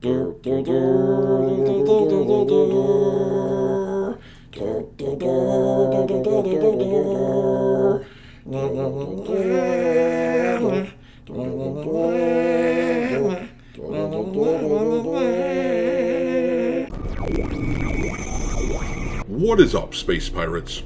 What is up, space pirates?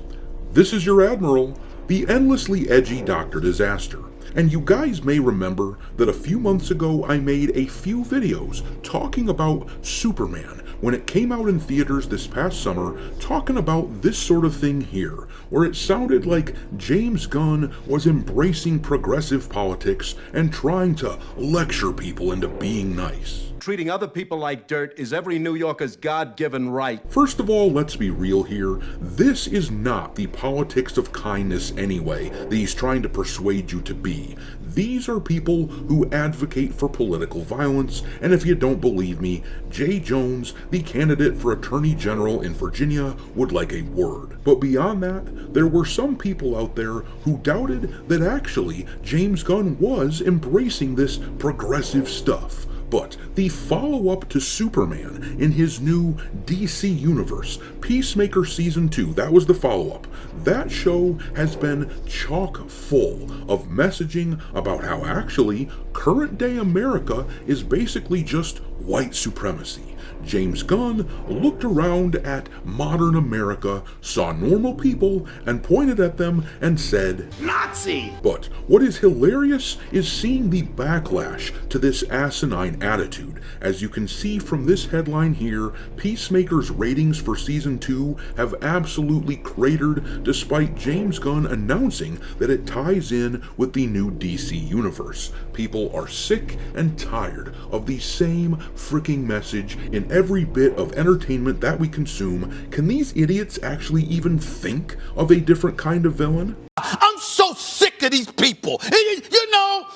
This is your Admiral, the endlessly edgy Dr. Disaster. And you guys may remember that a few months ago I made a few videos talking about Superman when it came out in theaters this past summer, talking about this sort of thing here, where it sounded like James Gunn was embracing progressive politics and trying to lecture people into being nice. Treating other people like dirt is every New Yorker's God-given right. First of all, let's be real here. This is not the politics of kindness anyway that he's trying to persuade you to be. These are people who advocate for political violence, and if you don't believe me, Jay Jones, the candidate for Attorney General in Virginia, would like a word. But beyond that, there were some people out there who doubted that actually James Gunn was embracing this progressive stuff. But the follow-up to Superman in his new DC universe, Peacemaker Season 2, that was the follow-up. That show has been chock full of messaging about how actually current-day America is basically just white supremacy. James Gunn looked around at modern America, saw normal people, and pointed at them and said, "Nazi!" But what is hilarious is seeing the backlash to this asinine attitude. As you can see from this headline here, Peacemaker's ratings for Season 2 have absolutely cratered despite James Gunn announcing that it ties in with the new DC universe. People are sick and tired of the same freaking message in every bit of entertainment that we consume. Can these idiots actually even think of a different kind of villain? I'm so sick of these people. You know,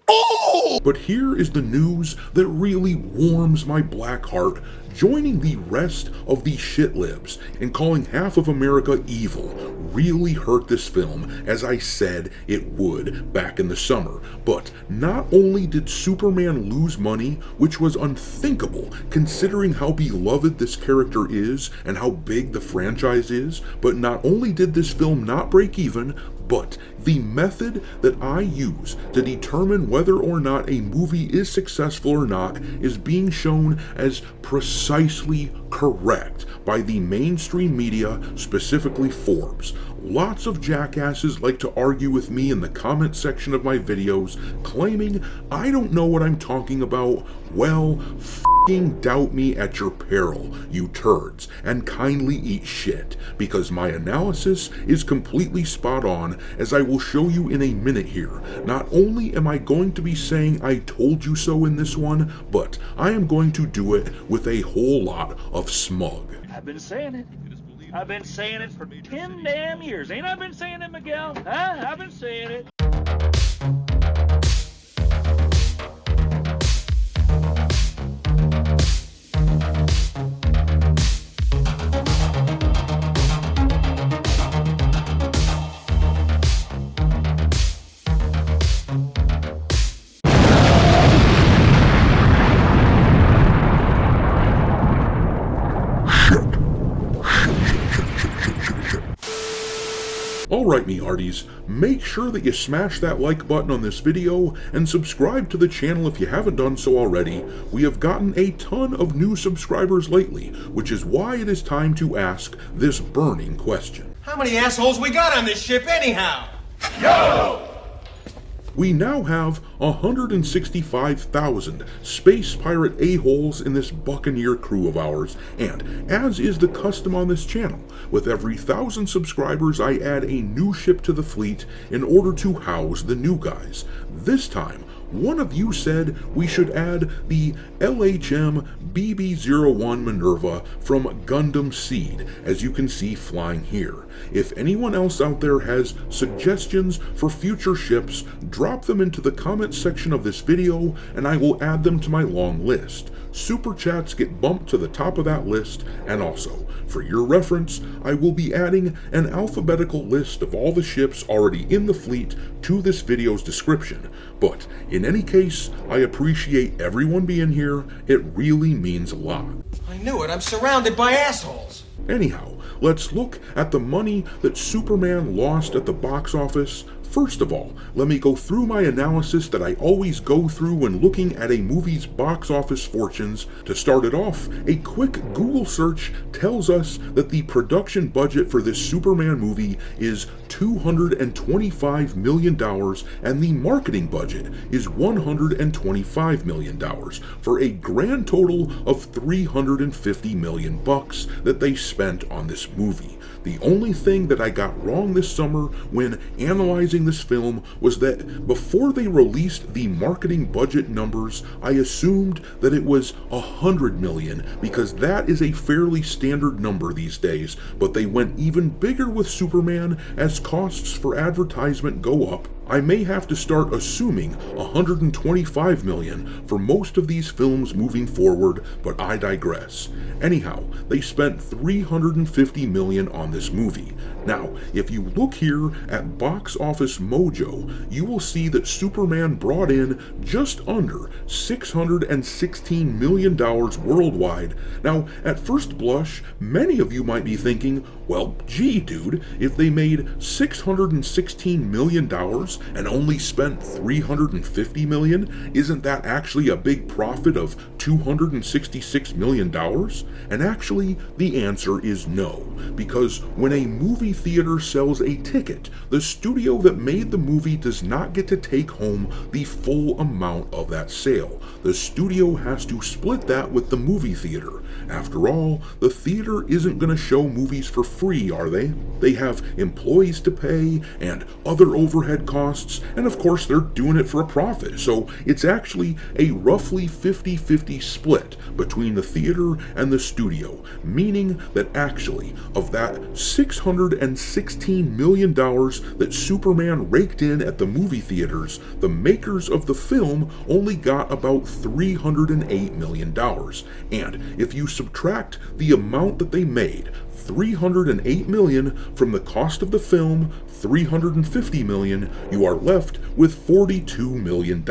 oh! But here is the news that really warms my black heart. Joining the rest of the shitlibs and calling half of America evil really hurt this film, as I said it would back in the summer. But not only did Superman lose money, which was unthinkable considering how beloved this character is and how big the franchise is, but not only did this film not break even, but the method that I use to determine whether or not a movie is successful or not is being shown as precisely correct by the mainstream media, specifically Forbes. Lots of jackasses like to argue with me in the comment section of my videos, claiming I don't know what I'm talking about. Well, f***ing doubt me at your peril, you turds, and kindly eat shit, because my analysis is completely spot on, as I will show you in a minute here. Not only am I going to be saying I told you so in this one, but I am going to do it with a whole lot of smug. I've been saying it. I've been saying it for 10 damn years. Ain't I been saying it, Miguel? Huh? I've been saying it. Alright me hearties, make sure that you smash that like button on this video and subscribe to the channel if you haven't done so already. We have gotten a ton of new subscribers lately, which is why it is time to ask this burning question. How many assholes we got on this ship anyhow? Yo! We now have 165,000 space pirate a-holes in this buccaneer crew of ours, and as is the custom on this channel, with every 1,000 subscribers I add a new ship to the fleet in order to house the new guys. This time, one of you said we should add the LHM BB-01 Minerva from Gundam Seed, as you can see flying here. If anyone else out there has suggestions for future ships, drop them into the comment section of this video and I will add them to my long list. Super chats get bumped to the top of that list, and also, for your reference, I will be adding an alphabetical list of all the ships already in the fleet to this video's description. But In any case, I appreciate everyone being here. It really means a lot. I knew it. I'm surrounded by assholes. Anyhow, let's look at the money that Superman lost at the box office. First of all, let me go through my analysis that I always go through when looking at a movie's box office fortunes. To start it off, a quick Google search tells us that the production budget for this Superman movie is $225 million and the marketing budget is $125 million for a grand total of $350 million that they spent on this movie. The only thing that I got wrong this summer when analyzing this film was that before they released the marketing budget numbers, I assumed that it was $100 million because that is a fairly standard number these days, but they went even bigger with Superman as costs for advertisement go up. I may have to start assuming $125 million for most of these films moving forward, but I digress. Anyhow, they spent $350 million on this movie. Now, if you look here at Box Office Mojo, you will see that Superman brought in just under $616 million worldwide. Now, at first blush, many of you might be thinking, well, gee, dude, if they made $616 million and only spent $350 million, isn't that actually a big profit of $266 million? And actually, the answer is no, because when a movie theater sells a ticket, the studio that made the movie does not get to take home the full amount of that sale. The studio has to split that with the movie theater. After all, the theater isn't going to show movies for free, are they? They have employees to pay and other overhead costs, and of course they're doing it for a profit, so it's actually a roughly 50-50 split between the theater and the studio, meaning that actually, of that $616 million that Superman raked in at the movie theaters, the makers of the film only got about $308 million. And if you subtract the amount that they made, $308 million, from the cost of the film, $350 million, you are left with $42 million.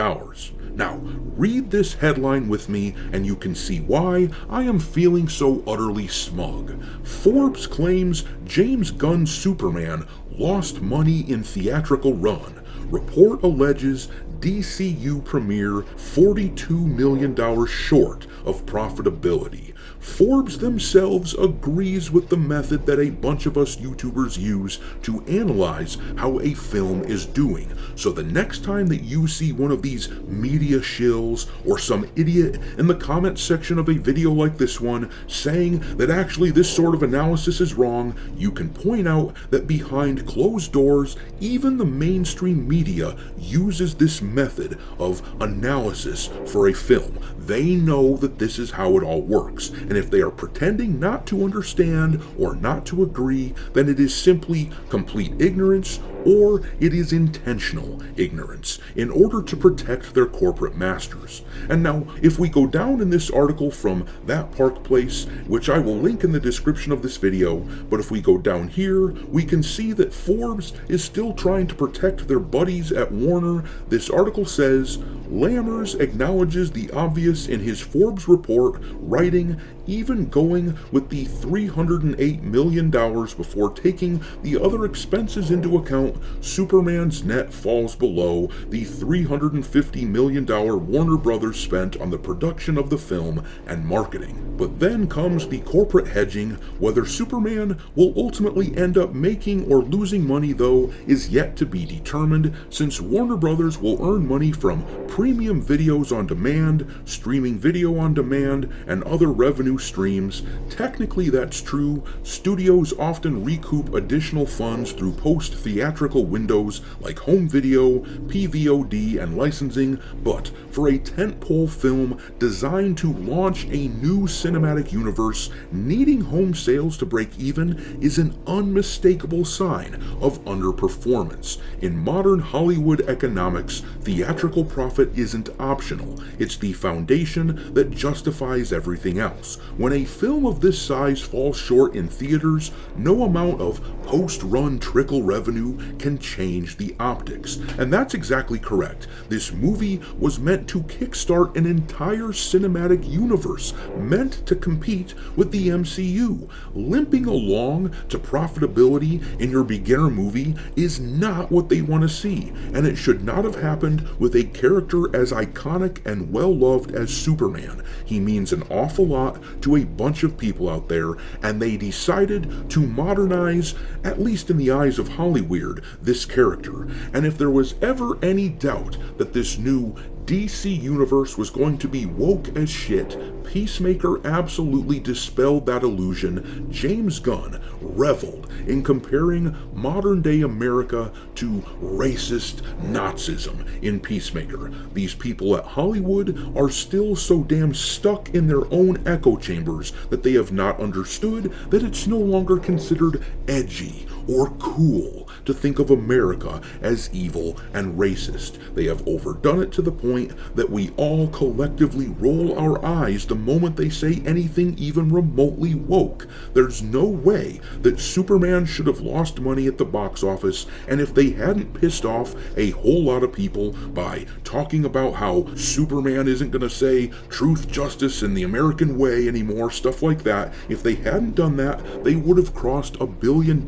Now, read this headline with me and you can see why I am feeling so utterly smug. Forbes claims James Gunn's Superman lost money in theatrical run. Report alleges DCU premiere $42 million short of profitability. Forbes themselves agrees with the method that a bunch of us YouTubers use to analyze how a film is doing. So the next time that you see one of these media shills or some idiot in the comment section of a video like this one saying that actually this sort of analysis is wrong, you can point out that behind closed doors, even the mainstream media uses this method of analysis for a film. They know that this is how it all works, and if they are pretending not to understand or not to agree, then it is simply complete ignorance, or it is intentional ignorance in order to protect their corporate masters. And now, if we go down in this article from That Park Place, which I will link in the description of this video, but if we go down here, we can see that Forbes is still trying to protect their buddies at Warner. This article says, Lammers acknowledges the obvious in his Forbes report, writing, even going with the $308 million before taking the other expenses into account, Superman's net falls below the $350 million Warner Brothers spent on the production of the film and marketing. But then comes the corporate hedging. Whether Superman will ultimately end up making or losing money, though, is yet to be determined, since Warner Brothers will earn money from premium videos on demand, streaming video on demand, and other revenue streams. Technically that's true. Studios often recoup additional funds through post-theatrical windows like home video, PVOD, and licensing, but for a tentpole film designed to launch a new cinematic universe, needing home sales to break even is an unmistakable sign of underperformance. In modern Hollywood economics, theatrical profit isn't optional. It's the foundation that justifies everything else. When a film of this size falls short in theaters, no amount of post-run trickle revenue can change the optics. And that's exactly correct. This movie was meant to kickstart an entire cinematic universe, meant to compete with the MCU. Limping along to profitability in your beginner movie is not what they want to see, and it should not have happened with a character as iconic and well-loved as Superman. He means an awful lot to a bunch of people out there, and they decided to modernize, at least in the eyes of Hollyweird, this character. And if there was ever any doubt that this new DC universe was going to be woke as shit, Peacemaker absolutely dispelled that illusion. James Gunn reveled in comparing modern-day America to racist Nazism in Peacemaker. These people at Hollywood are still so damn stuck in their own echo chambers that they have not understood that it's no longer considered edgy or cool to think of America as evil and racist. They have overdone it to the point that we all collectively roll our eyes the moment they say anything even remotely woke. There's no way that Superman should have lost money at the box office, and if they hadn't pissed off a whole lot of people by talking about how Superman isn't going to say truth, justice, and the American way anymore, stuff like that, if they hadn't done that, they would have crossed $1 billion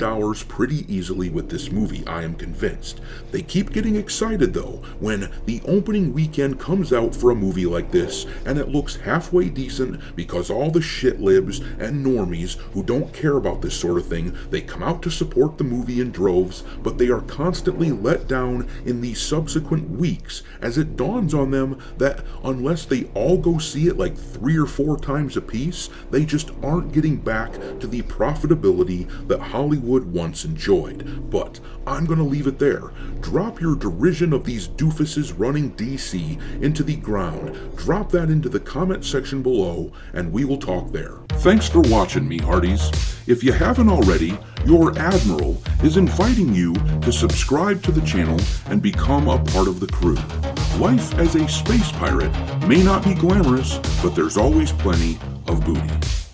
pretty easily with this movie, I am convinced. They keep getting excited though when the opening weekend comes out for a movie like this and it looks halfway decent because all the shitlibs and normies who don't care about this sort of thing, they come out to support the movie in droves, but they are constantly let down in the subsequent weeks as it dawns on them that unless they all go see it like 3 or 4 times a piece, they just aren't getting back to the profitability that Hollywood once enjoyed. But I'm gonna leave it there. Drop your derision of these doofuses running DC into the ground. Drop that into the comment section below, and we will talk there. Thanks for watching me, Hearties. If you haven't already, your Admiral is inviting you to subscribe to the channel and become a part of the crew. Life as a space pirate may not be glamorous, but there's always plenty of booty.